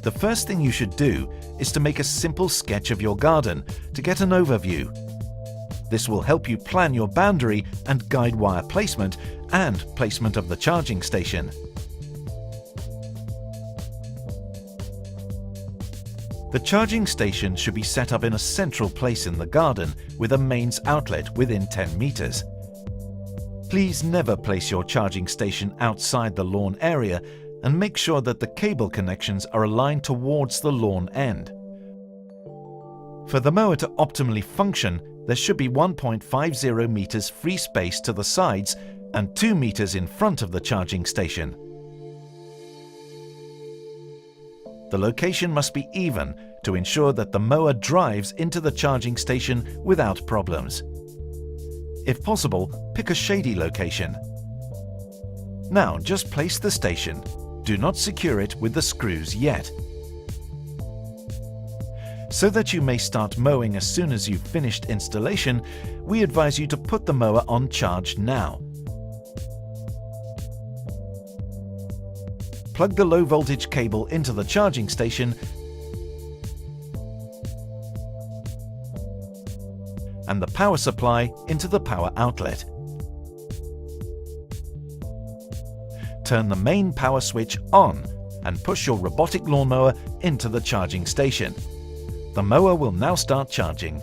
The first thing you should do is to make a simple sketch of your garden to get an overview. This will help you plan your boundary and guide wire placement and placement of the charging station. The charging station should be set up in a central place in the garden with a mains outlet within 10 meters. Please never place your charging station outside the lawn area and make sure that the cable connections are aligned towards the lawn end. For the mower to optimally function, there should be 1.50 meters free space to the sides and 2 meters in front of the charging station. The location must be even to ensure that the mower drives into the charging station without problems. If possible, pick a shady location. Now just place the station. Do not secure it with the screws yet. So that you may start mowing as soon as you've finished installation, we advise you to put the mower on charge now. Plug the low voltage cable into the charging station and the power supply into the power outlet. Turn the main power switch on and push your robotic lawnmower into the charging station. The mower will now start charging.